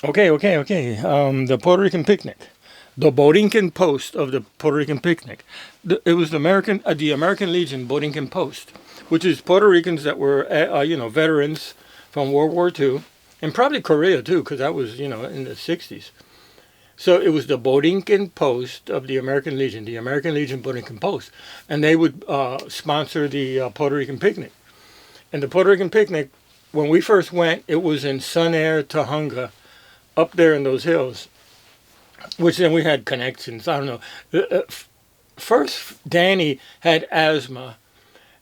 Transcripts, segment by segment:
Okay. The Puerto Rican picnic, the Borinquen Post of the Puerto Rican picnic. It was the American Legion Borinquen Post, which is Puerto Ricans that were, veterans from World War II, and probably Korea too, because that was, in the '60s. So it was the Borinquen Post of the American Legion Borinquen Post, and they would sponsor the Puerto Rican picnic. And the Puerto Rican picnic, when we first went, it was in Sun Air, Tahunga, up there in those hills, which then we had connections. I don't know. First, Danny had asthma,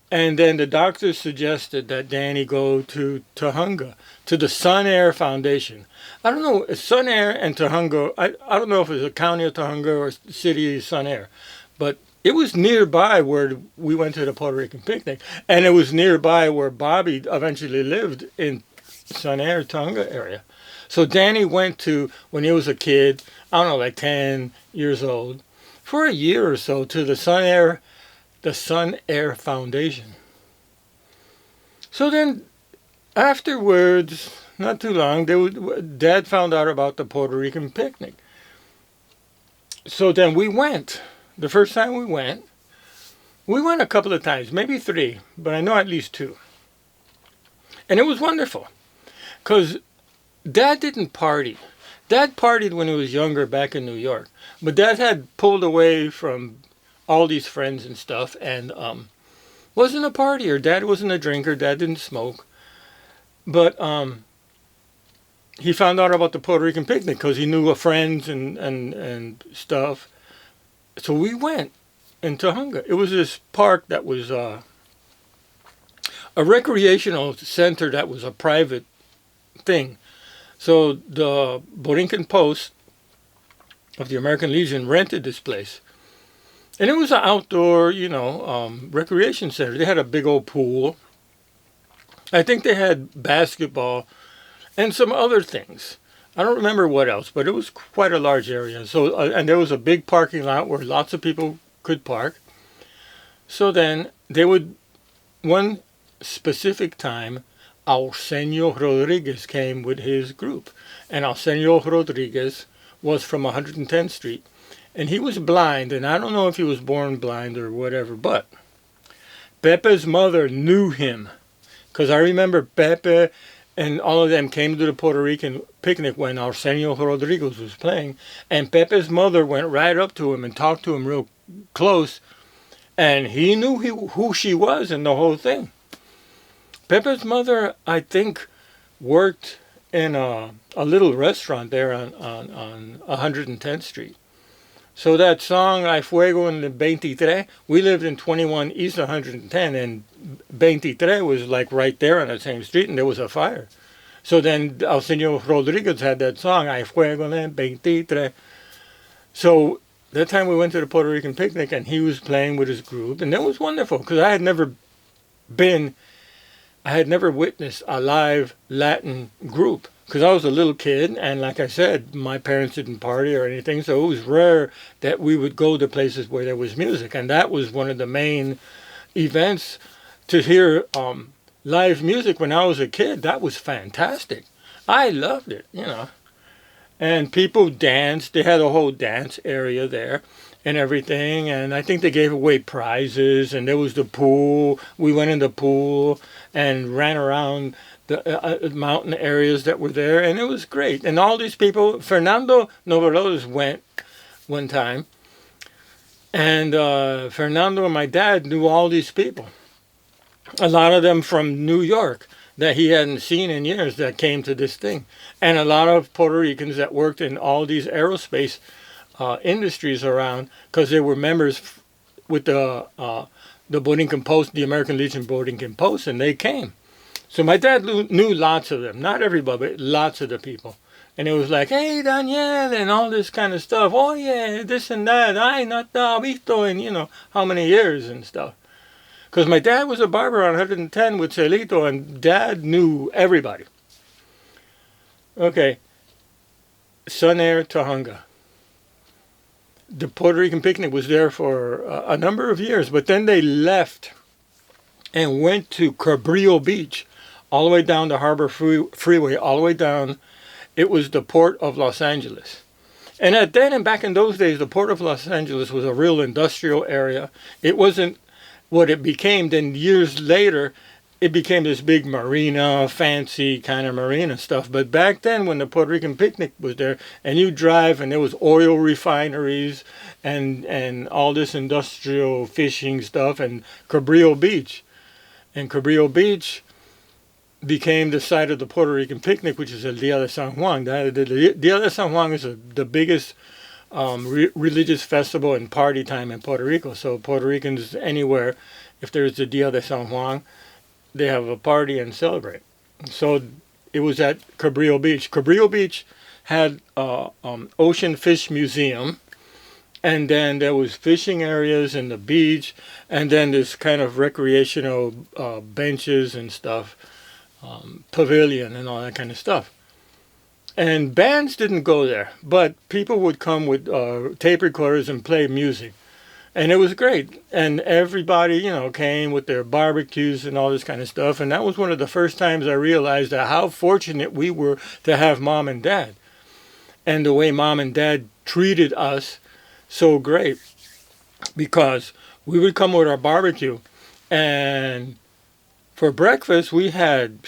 and then the doctors suggested that Danny go to Tahunga, to the Sun Air Foundation. I don't know, Sun Air and Tahunga, I don't know if it's a county of Tahunga or city of Sun Air, but it was nearby where we went to the Puerto Rican picnic, and it was nearby where Bobby eventually lived in Sun Air, Tahunga area. So Danny went to, when he was a kid, I don't know, like 10 years old, for a year or so to the Sun Air Foundation. So then afterwards, not too long, Dad found out about the Puerto Rican picnic. So then we went. The first time we went a couple of times, maybe three, but I know at least two. And it was wonderful because Dad didn't party. Dad partied when he was younger back in New York, but Dad had pulled away from all these friends and stuff, and wasn't a partier. Dad wasn't a drinker. Dad didn't smoke, but he found out about the Puerto Rican picnic because he knew of friends and stuff. So we went in Tahunga. It was this park that was a recreational center that was a private thing. So the Borinquen Post of the American Legion rented this place. And it was an outdoor, recreation center. They had a big old pool. I think they had basketball and some other things. I don't remember what else, but it was quite a large area. So, and there was a big parking lot where lots of people could park. So then they would, one specific time, Arsenio Rodriguez came with his group. And Arsenio Rodriguez was from 110th Street. And he was blind, and I don't know if he was born blind or whatever, but Pepe's mother knew him. Because I remember Pepe and all of them came to the Puerto Rican picnic when Arsenio Rodriguez was playing. And Pepe's mother went right up to him and talked to him real close. And he knew who she was and the whole thing. Pepe's mother, I think, worked in a little restaurant there on 110th Street. So that song, I Fuego en el 23, we lived in 21 East 110, and 23 was like right there on the same street, and there was a fire. So then Arsenio Rodriguez had that song, I Fuego en el 23. So that time we went to the Puerto Rican picnic, and he was playing with his group, and that was wonderful, because been, I had never witnessed a live Latin group. Because I was a little kid, and like I said, my parents didn't party or anything, so it was rare that we would go to places where there was music, and that was one of the main events to hear live music when I was a kid. That was fantastic. I loved it. And people danced. They had a whole dance area there and everything, and I think they gave away prizes, and there was the pool. We went in the pool and ran around the mountain areas that were there, and it was great. And all these people, Fernando Novelos went one time, and Fernando and my dad knew all these people. A lot of them from New York that he hadn't seen in years that came to this thing. And a lot of Puerto Ricans that worked in all these aerospace industries around, because they were members with the Borinquen Post, the American Legion Borinquen Post, and they came. So my dad knew lots of them, not everybody, but lots of the people. And it was like, hey, Daniel, and all this kind of stuff. Oh, yeah, this and that. Ay, nata, visto, and how many years and stuff. Because my dad was a barber on 110 with Celito, and Dad knew everybody. Okay, Sun Air Tahunga. The Puerto Rican picnic was there for a number of years, but then they left and went to Cabrillo Beach, all the way down the Harbor Freeway, all the way down, it was the Port of Los Angeles. And at then and back in those days, the Port of Los Angeles was a real industrial area. It wasn't what it became. Then years later, it became this big marina, fancy kind of marina stuff. But back then, when the Puerto Rican picnic was there, and you drive, and there was oil refineries, and all this industrial fishing stuff, and Cabrillo Beach, and Cabrillo Beach became the site of the Puerto Rican picnic, which is El Dia de San Juan. The Dia de San Juan is the biggest religious festival and party time in Puerto Rico. So Puerto Ricans anywhere, if there's the Dia de San Juan, they have a party and celebrate. So it was at Cabrillo Beach. Cabrillo Beach had ocean fish museum, and then there was fishing areas in the beach, and then this kind of recreational benches and stuff, pavilion and all that kind of stuff. And bands didn't go there, but people would come with tape recorders and play music. And it was great. And everybody, came with their barbecues and all this kind of stuff. And that was one of the first times I realized that how fortunate we were to have mom and dad. And the way mom and dad treated us so great. Because we would come with our barbecue. And for breakfast, we had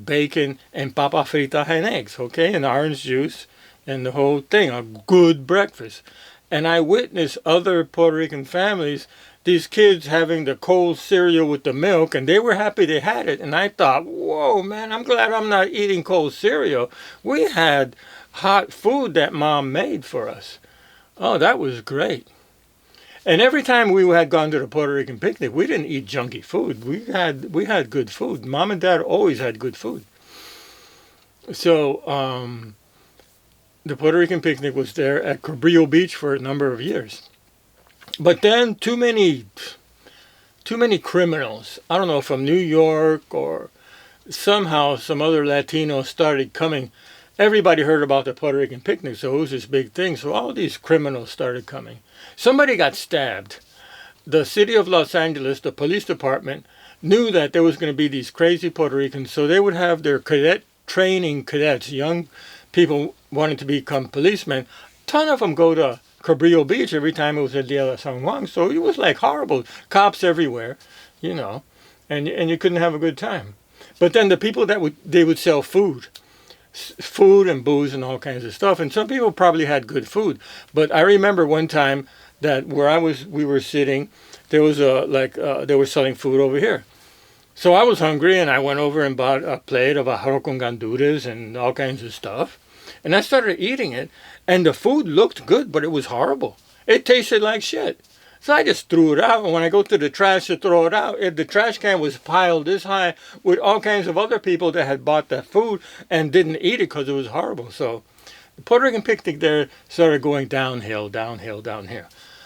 bacon and papa frita and eggs, okay? And orange juice and the whole thing. A good breakfast. And I witnessed other Puerto Rican families, these kids having the cold cereal with the milk, and they were happy they had it. And I thought, whoa, man, I'm glad I'm not eating cold cereal. We had hot food that mom made for us. Oh, that was great. And every time we had gone to the Puerto Rican picnic, we didn't eat junky food. We had good food. Mom and dad always had good food. So, the Puerto Rican picnic was there at Cabrillo Beach for a number of years. But then too many criminals, I don't know, from New York or somehow some other Latinos started coming. Everybody heard about the Puerto Rican picnic, so it was this big thing. So all these criminals started coming. Somebody got stabbed. The city of Los Angeles, the police department, knew that there was going to be these crazy Puerto Ricans, so they would have their cadets, young people wanting to become policemen. A ton of them go to Cabrillo Beach every time it was El Dia de San Juan. So it was like horrible. Cops everywhere, and you couldn't have a good time. But then the people they would sell food and booze and all kinds of stuff. And some people probably had good food. But I remember one time that we were sitting, there was they were selling food over here. So I was hungry and I went over and bought a plate of arroz con gandules and all kinds of stuff. And I started eating it, and the food looked good, but it was horrible. It tasted like shit. So I just threw it out, and when I go to the trash to throw it out, the trash can was piled this high with all kinds of other people that had bought that food and didn't eat it because it was horrible. So the Puerto Rican picnic there started going downhill.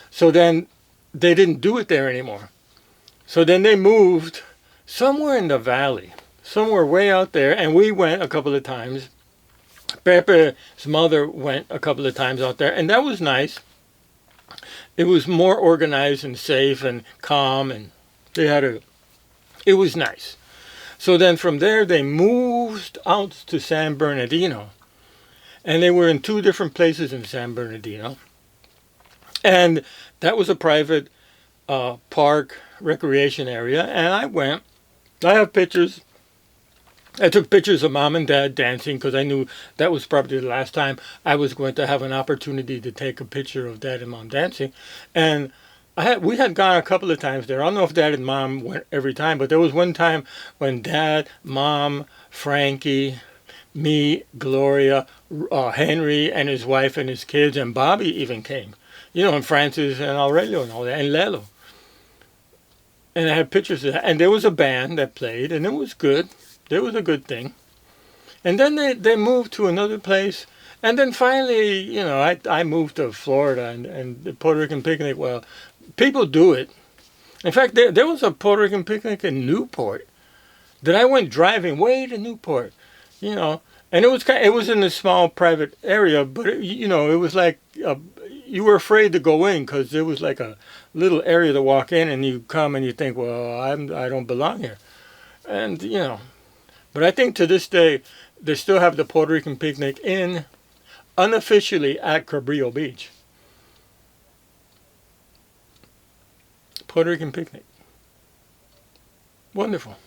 So then they didn't do it there anymore. So then they moved somewhere in the valley, somewhere way out there, and we went a couple of times. Pepe's mother went a couple of times out there, and that was nice. It was more organized and safe and calm, and it was nice. So then from there, they moved out to San Bernardino, and they were in two different places in San Bernardino, and that was a private park recreation area, and I went. I have pictures. I took pictures of mom and dad dancing because I knew that was probably the last time I was going to have an opportunity to take a picture of dad and mom dancing. And we had gone a couple of times there. I don't know if dad and mom went every time, but there was one time when dad, mom, Frankie, me, Gloria, Henry and his wife and his kids, and Bobby even came. And Francis and Aurelio and all that, and Lelo. And I have pictures of that. And there was a band that played, and it was good. It was a good thing. And then they moved to another place. And then finally, I moved to Florida and the Puerto Rican picnic. Well, people do it. In fact, there was a Puerto Rican picnic in Newport that I went driving way to Newport, and it was in a small private area, but it was like you were afraid to go in because there was like a little area to walk in, and you come and you think, well, I don't belong here, and But I think to this day, they still have the Puerto Rican picnic in unofficially at Cabrillo Beach. Puerto Rican picnic. Wonderful.